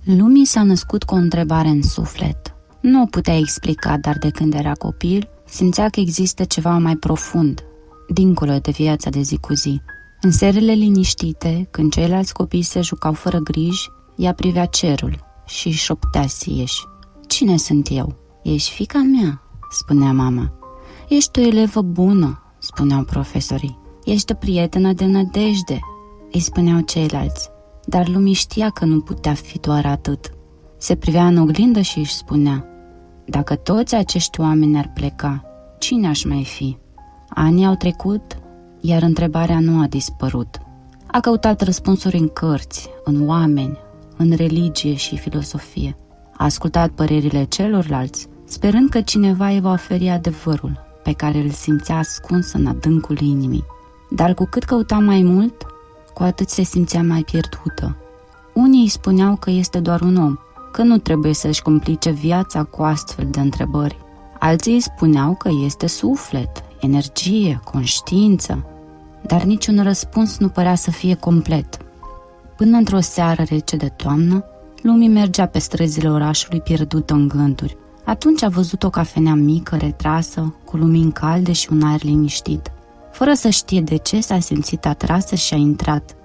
Lumii s-a născut cu o întrebare în suflet. Nu o putea explica, dar de când era copil, simțea că există ceva mai profund, dincolo de viața de zi cu zi. În serile liniștite, când ceilalți copii se jucau fără griji, ea privea cerul și își șoptea sieși. Cine sunt eu? Ești fiica mea, spunea mama. Ești o elevă bună, spuneau profesorii. Ești o prietenă de nădejde, îi spuneau ceilalți. Dar lumii știa că nu putea fi doar atât. Se privea în oglindă și își spunea: dacă toți acești oameni ar pleca, cine aș mai fi? Anii au trecut, iar întrebarea nu a dispărut. A căutat răspunsuri în cărți, în oameni, în religie și filosofie. A ascultat părerile celorlalți, sperând că cineva îi va oferi adevărul pe care îl simțea ascuns în adâncul inimii. Dar cu cât căuta mai mult, cu atât se simțea mai pierdută. Unii îi spuneau că este doar un om, că nu trebuie să-și complice viața cu astfel de întrebări. Alții îi spuneau că este suflet, energie, conștiință, dar niciun răspuns nu părea să fie complet. Până într-o seară rece de toamnă, Lumii mergea pe străzile orașului pierdută în gânduri. Atunci a văzut o cafenea mică, retrasă, cu lumini calde și un aer liniștit. Fără să știe de ce, s-a simțit atrasă și a intrat.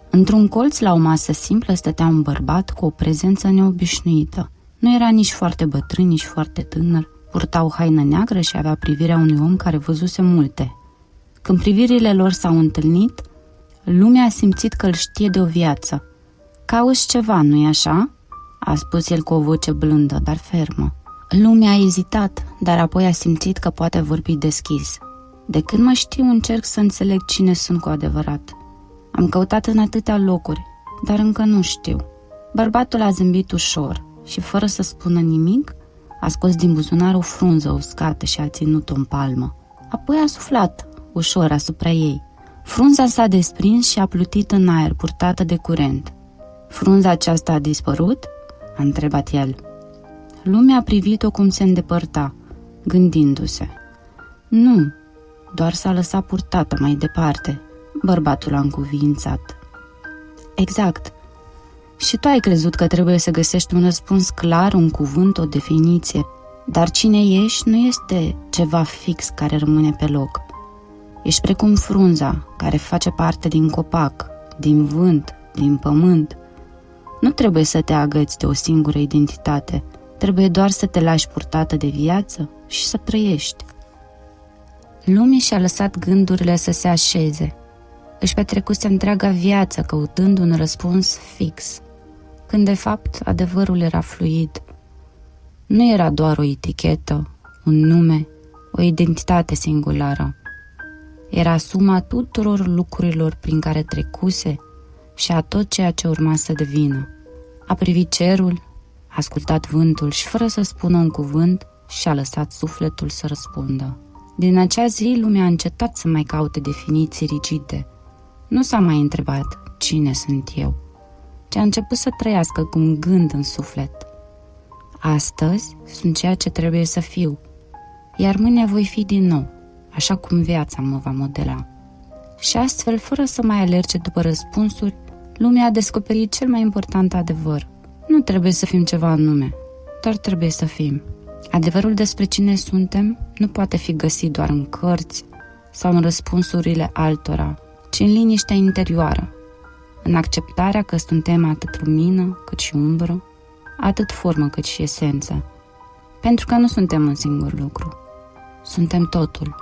Într-un colț, la o masă simplă, stătea un bărbat cu o prezență neobișnuită. Nu era nici foarte bătrân, nici foarte tânăr. Purta o haină neagră și avea privirea unui om care văzuse multe. Când privirile lor s-au întâlnit, Lumea a simțit că îl știe de o viață. Cauți ceva, nu-i așa?" a spus el cu o voce blândă, dar fermă. Lumea a ezitat, dar apoi a simțit că poate vorbi deschis. De când mă știu, încerc să înțeleg cine sunt cu adevărat. Am căutat în atâtea locuri, dar încă nu știu. Bărbatul a zâmbit ușor și, fără să spună nimic, a scos din buzunar o frunză uscată și a ținut-o în palmă. Apoi a suflat ușor asupra ei. Frunza s-a desprins și a plutit în aer, purtată de curent. Frunza aceasta a dispărut? A întrebat el. Lumea a privit-o cum se îndepărta, gândindu-se. Nu, doar s-a lăsat purtată mai departe, bărbatul a încuviințat. Exact. Și tu ai crezut că trebuie să găsești un răspuns clar, un cuvânt, o definiție. Dar cine ești nu este ceva fix care rămâne pe loc. Ești precum frunza care face parte din copac, din vânt, din pământ. Nu trebuie să te agăți de o singură identitate, trebuie doar să te lași purtată de viață și să trăiești. Lumii și-a lăsat gândurile să se așeze. Își petrecuse întreaga viață căutând un răspuns fix, când de fapt adevărul era fluid. Nu era doar o etichetă, un nume, o identitate singulară. Era suma tuturor lucrurilor prin care trecuse și a tot ceea ce urma să devină. A privit cerul, a ascultat vântul și, fără să spună un cuvânt, și-a lăsat sufletul să răspundă. Din acea zi, lumea a încetat să mai caute definiții rigide. Nu s-a mai întrebat cine sunt eu, ci a început să trăiască cu un gând în suflet. Astăzi sunt ceea ce trebuie să fiu, iar mâine voi fi din nou, așa cum viața mă va modela. Și astfel, fără să mai alerge după răspunsuri, lumea a descoperit cel mai important adevăr. Nu trebuie să fim ceva anume, doar trebuie să fim. Adevărul despre cine suntem nu poate fi găsit doar în cărți sau în răspunsurile altora, ci în liniștea interioară, în acceptarea că suntem atât lumină cât și umbră, atât formă cât și esență. Pentru că nu suntem un singur lucru, suntem totul.